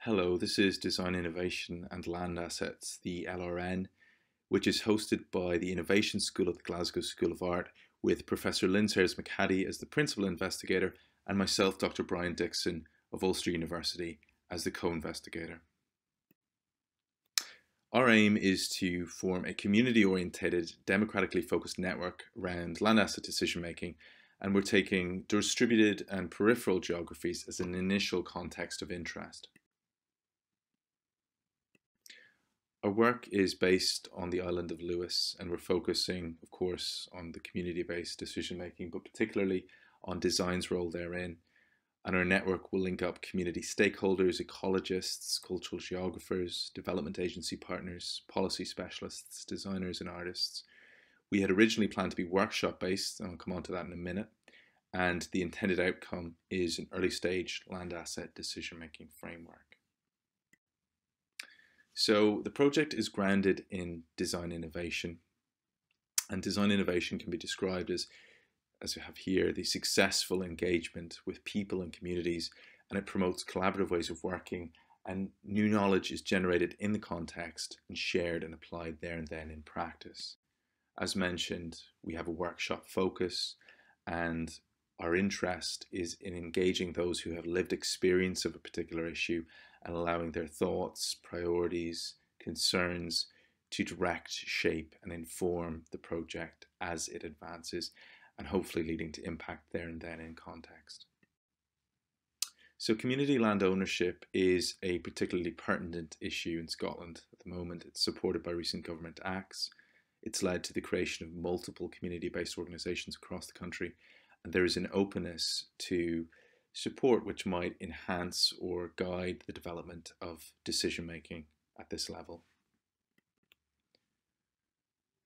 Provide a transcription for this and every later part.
Hello, this is Design Innovation and Land Assets, the LRN, which is hosted by the Innovation School of the Glasgow School of Art, with Professor Lynn Sayers-McHattie as the principal investigator and myself, Dr. Brian Dixon of Ulster University, as the co-investigator. Our aim is to form a community-orientated, democratically focused network around land asset decision-making, and we're taking distributed and peripheral geographies as an initial context of interest. Our work is based on the island of Lewis, and we're focusing, of course, on the community-based decision-making, but particularly on design's role therein. And our network will link up community stakeholders, ecologists, cultural geographers, development agency partners, policy specialists, designers, and artists. We had originally planned to be workshop-based, and I'll come on to that in a minute, and the intended outcome is an early-stage land asset decision-making framework. So the project is grounded in design innovation, and design innovation can be described as we have here, the successful engagement with people and communities, and it promotes collaborative ways of working, and new knowledge is generated in the context and shared and applied there and then in practice. As mentioned, we have a workshop focus, and our interest is in engaging those who have lived experience of a particular issue and allowing their thoughts, priorities, concerns to direct, shape, and inform the project as it advances, and hopefully leading to impact there and then in context. So community land ownership is a particularly pertinent issue in Scotland at the moment. It's supported by recent government acts. It's led to the creation of multiple community-based organisations across the country, and there is an openness to support which might enhance or guide the development of decision-making at this level.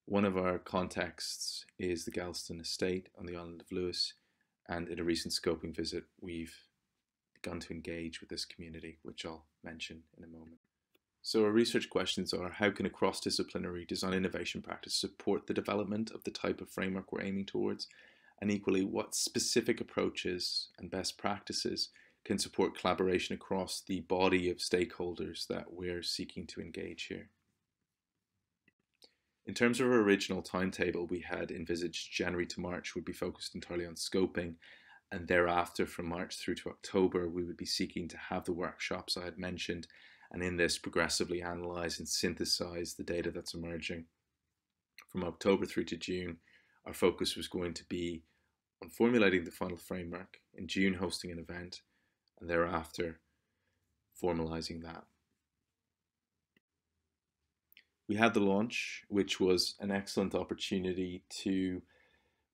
One of our contexts is the Galston estate on the island of Lewis, and in a recent scoping visit we've begun to engage with this community, which I'll mention in a moment. So our research questions are: how can a cross-disciplinary design innovation practice support the development of the type of framework we're aiming towards? And equally, what specific approaches and best practices can support collaboration across the body of stakeholders that we're seeking to engage here? In terms of our original timetable, we had envisaged January to March would be focused entirely on scoping, and thereafter from March through to October we would be seeking to have the workshops I had mentioned, and in this progressively analyse and synthesise the data that's emerging. From October through to June, our focus was going to be on formulating the final framework, in June hosting an event, and thereafter formalising that. We had the launch, which was an excellent opportunity to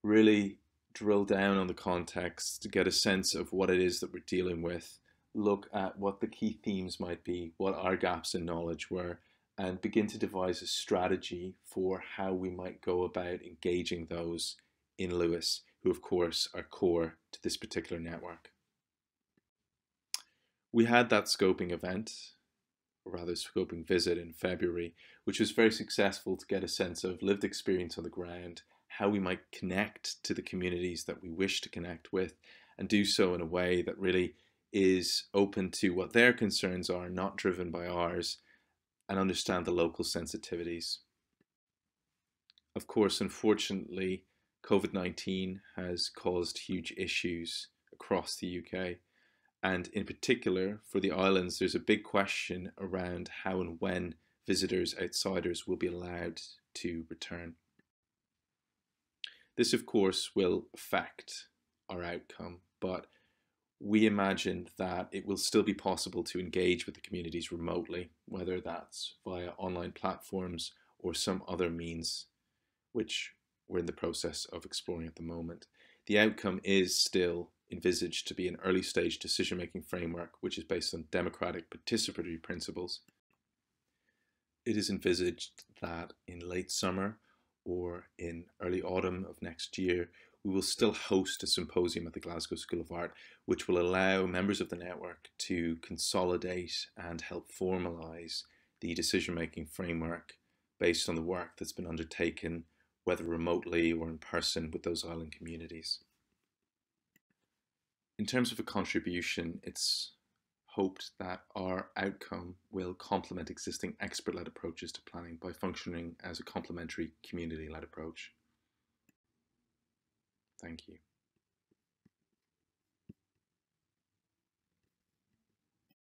really drill down on the context, to get a sense of what it is that we're dealing with, look at what the key themes might be, what our gaps in knowledge were, and begin to devise a strategy for how we might go about engaging those in Lewis, who of course are core to this particular network. We had that scoping event, or rather scoping visit in February, which was very successful to get a sense of lived experience on the ground, how we might connect to the communities that we wish to connect with, and do so in a way that really is open to what their concerns are, not driven by ours, and understand the local sensitivities. Of course, unfortunately, COVID-19 has caused huge issues across the UK, and in particular for the islands there's a big question around how and when visitors, outsiders, will be allowed to return. This of course will affect our outcome, but we imagine that it will still be possible to engage with the communities remotely, whether that's via online platforms or some other means, which we're in the process of exploring at the moment. The outcome is still envisaged to be an early stage decision-making framework, which is based on democratic participatory principles. It is envisaged that in late summer or in early autumn of next year, we will still host a symposium at the Glasgow School of Art, which will allow members of the network to consolidate and help formalise the decision-making framework based on the work that's been undertaken, whether remotely or in person, with those island communities. In terms of a contribution, it's hoped that our outcome will complement existing expert-led approaches to planning by functioning as a complementary community-led approach. Thank you.